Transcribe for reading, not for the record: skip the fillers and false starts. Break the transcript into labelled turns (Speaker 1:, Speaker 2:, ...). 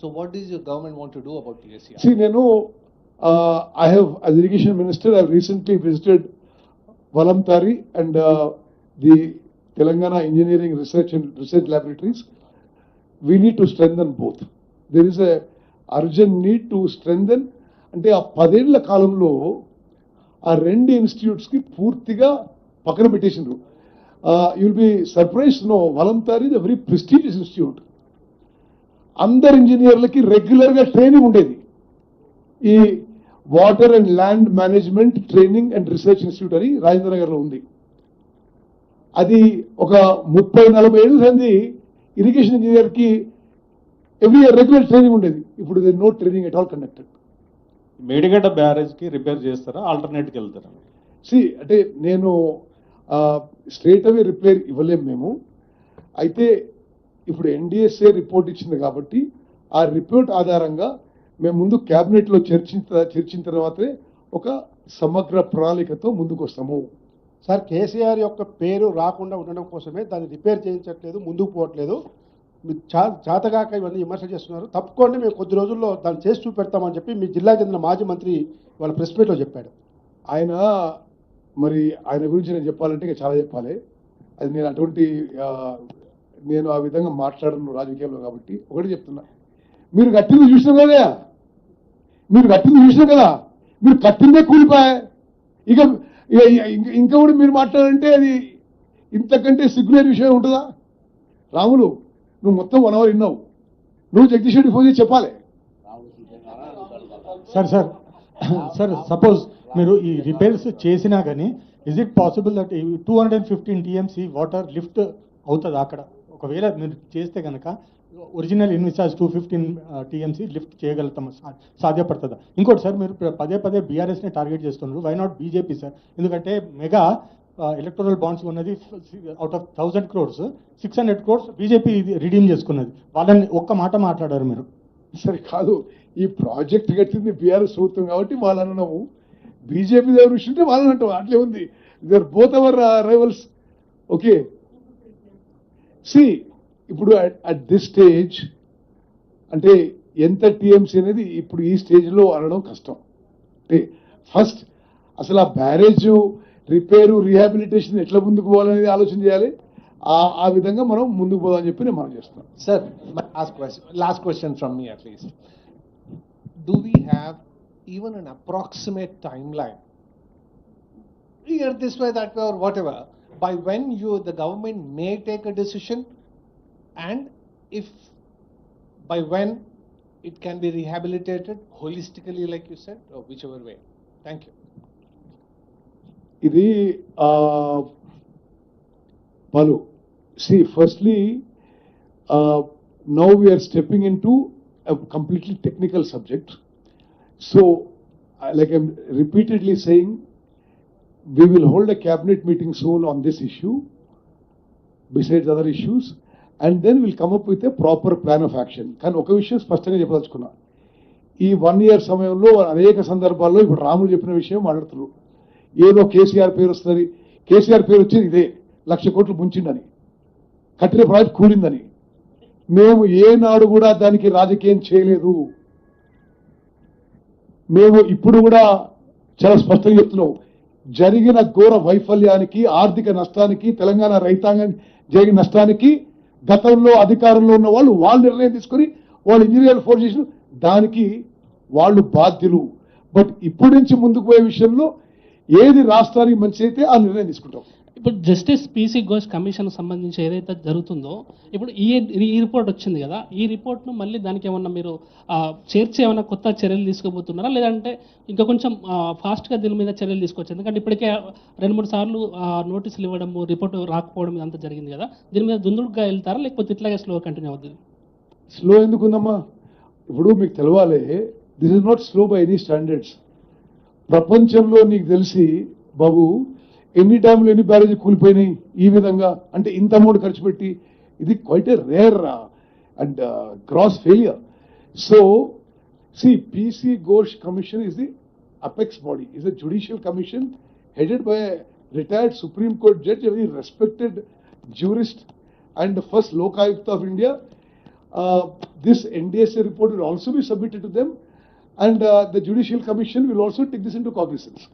Speaker 1: So what does your government want to do about PSCR?
Speaker 2: See, I have, as Irrigation Minister, I have recently visited Valamtari and the Telangana Engineering Research Laboratories. We need to strengthen both. There is a urgent need to strengthen. అంటే ఆ 10 ఏళ్ల కాలంలో ఆ రెండు ఇన్స్టిట్యూట్స్కి పూర్తిగా పక్కన పెట్టేసిండ్రు. You'll be surprise no, Walamtari is a very prestigious institute. అందరు ఇంజనీర్లకి రెగ్యులర్గా ట్రైనింగ్ ఉండేది. ఈ water and land management training and research institute అని రాజేంద్ర నగర్లో ఉంది. అది ఒక 30-40 ఏళ్ళ సంది ఇరిగేషన్ ఇంజనీర్కి ఎవ్రీ ఇయర్ రెగ్యులర్ ట్రైనింగ్ ఉండేది. ఇప్పుడు they no training at all conducted.
Speaker 3: Medigadda బ్యారేజ్కి రిపేర్ చేస్తారా, ఆల్టర్నేట్కి వెళ్తారా?
Speaker 2: అంటే నేను స్ట్రేట్ అవే రిపేర్ ఇవ్వలేము మేము. అయితే ఇప్పుడు NDSA రిపోర్ట్ ఇచ్చింది కాబట్టి ఆ రిపోర్ట్ ఆధారంగా మేము ముందు క్యాబినెట్లో చర్చించిన తర్వాతే ఒక సమగ్ర ప్రణాళికతో ముందుకు వస్తాము.
Speaker 4: సార్, కేసీఆర్ యొక్క పేరు రాకుండా ఉండడం కోసమే దాన్ని రిపేర్ చేయించట్లేదు, ముందుకు పోవట్లేదు. మీరు చేతగాక ఇవన్నీ విమర్శ చేస్తున్నారు. తప్పుకోండి, మేము కొద్ది రోజుల్లో దాన్ని చేసి చూపెడతామని చెప్పి మీ జిల్లాకు చెందిన మాజీ మంత్రి వాళ్ళ ప్రెస్ మీట్లో చెప్పాడు.
Speaker 2: ఆయన గురించి నేను చెప్పాలంటే ఇంకా చాలా చెప్పాలి. అది నేను ఆ విధంగా మాట్లాడను రాజకీయాల్లో కాబట్టి ఒకటి చెప్తున్నా. మీరు కట్టింది చూసినాం కదా, మీరు కట్టిందే కూలిపోయా. ఇక ఇంకా కూడా మీరు మాట్లాడాలంటే అది ఇంతకంటే సిగ్గులేని విషయం ఉంటుందా? రాములు, నువ్వు మొత్తం 1 hour విన్నావు. నువ్వు జగదీష్ రెడ్డి ఫోన్ చేసి చెప్పాలి.
Speaker 5: సార్ సపోజ్ మీరు ఈ రిపేర్స్ చేసినా కానీ is it possible that 215 TMC water lift అవుతుంది అక్కడ? ఒకవేళ మీరు చేస్తే కనుక ఒరిజినల్ ఇన్విసాజ్ 215 TMC లిఫ్ట్ చేయగలుగుతాం, సాధ్యపడుతుందా? ఇంకోటి సార్, మీరు పదే బీఆర్ఎస్ని టార్గెట్ చేస్తున్నారు. Why not BJP sir? ఎందుకంటే మెగా ఎలక్టోరల్ బాండ్స్ ఉన్నది out of 1000 crores 600 crores BJP redeem చేసుకున్నది. వాళ్ళని ఒక్క మాట మాట్లాడారు మీరు.
Speaker 2: సరే కాదు, ఈ ప్రాజెక్ట్ కట్టింది బీఆర్ఎస్ ప్రభుత్వం కాబట్టి వాళ్ళు అనము, బీజేపీ దగ్గర ఉంటే వాళ్ళని అంటాం. అట్లే ఉంది. They are both our rivals. Okay, see ఇప్పుడు అట్ దిస్ స్టేజ్ అంటే ఎంత టీఎంసీ అనేది ఇప్పుడు ఈ స్టేజ్లో అనడం కష్టం. అంటే ఫస్ట్ అసలు ఆ బ్యారేజ్ రిపేరు రీహాబిలిటేషన్ ఎట్లా ముందుకు పోవాలనేది ఆలోచన చేయాలి. ఆ విధంగా మనం ముందుకు పోదామని చెప్పి నేను మనం చేస్తున్నాం.
Speaker 1: Sir, last question from me at least. Do we have even an approximate timeline, either this way, that way, or whatever, by when the government may take a decision, and if by when it can be rehabilitated holistically, like you said, or whichever way? Thank you.
Speaker 2: ఇది Balu, see, firstly, now we are stepping into a completely technical subject. So, like I'm repeatedly saying, we will hold a cabinet meeting soon on this issue, besides other issues, and then we'll come up with a proper plan of action. కానీ ఒక విషయం స్పష్టంగా చెప్పదలుచుకున్నా, ఈ 1 year సమయంలో అనేక సందర్భాల్లో ఇప్పుడు రాములు చెప్పిన విషయం మాట్లాడుతున్నారు. ఏదో కేసీఆర్ పేరు వస్తుంది, కేసీఆర్ పేరు వచ్చేది ఇదే 1,00,000 కోట్లు ముంచిందని, కట్టిన ప్రాజెక్ట్ కూలిందని. మేము ఏనాడు కూడా దానికి రాజకీయం చేయలేదు. మేము ఇప్పుడు కూడా చాలా స్పష్టంగా చెప్తున్నాం, జరిగిన ఘోర వైఫల్యానికి, ఆర్థిక నష్టానికి, తెలంగాణ రైతాంగానికి జరిగిన నష్టానికి గతంలో అధికారంలో ఉన్న వాళ్ళు నిర్ణయం తీసుకొని వాళ్ళు ఇంజనీర్ ఫోర్స్ చేసిన దానికి వాళ్ళు బాధ్యులు. బట్ ఇప్పటి నుంచి ముందుకు పోయే విషయంలో ఏది రాష్ట్రానికి మంచి అయితే ఆ నిర్ణయం తీసుకుంటాం.
Speaker 6: ఇప్పుడు జస్టిస్ PC ఘోష్ కమిషన్ సంబంధించి ఏదైతే జరుగుతుందో, ఇప్పుడు ఈ రిపోర్ట్ వచ్చింది కదా, ఈ రిపోర్ట్ను మళ్ళీ దానికి ఏమన్నా మీరు చేర్చి ఏమైనా కొత్త చర్యలు తీసుకోబోతున్నారా, లేదంటే ఇంకా కొంచెం ఫాస్ట్గా దీని మీద చర్యలు తీసుకోవచ్చు? ఎందుకంటే ఇప్పటికే 2-3 సార్లు నోటీసులు ఇవ్వడము, రిపోర్ట్ రాకపోవడం ఇదంతా జరిగింది కదా, దీని మీద దుందుడుగా వెళ్తారా, లేకపోతే ఇట్లాగే స్లో కంటిన్యూ అవుతుంది?
Speaker 2: స్లో ఎందుకుందమ్మా? ఇప్పుడు మీకు తెలవాలి, this is not slow by any standards. ప్రపంచంలో నీకు తెలిసి బాబు ఎన్ని డ్యాములు ఎన్ని బ్యారేజ్ కూలిపోయినాయి ఈ విధంగా, అంటే ఇంత అమౌంట్ ఖర్చు పెట్టి? ఇది quite a rare and gross failure. So see, PC Ghosh Commission is the apex body, is a judicial commission headed by a retired Supreme Court judge, a very respected jurist and the first Lokayukta of India. this NDSA report will also be submitted to them, and the Judicial Commission will also take this into cognizance.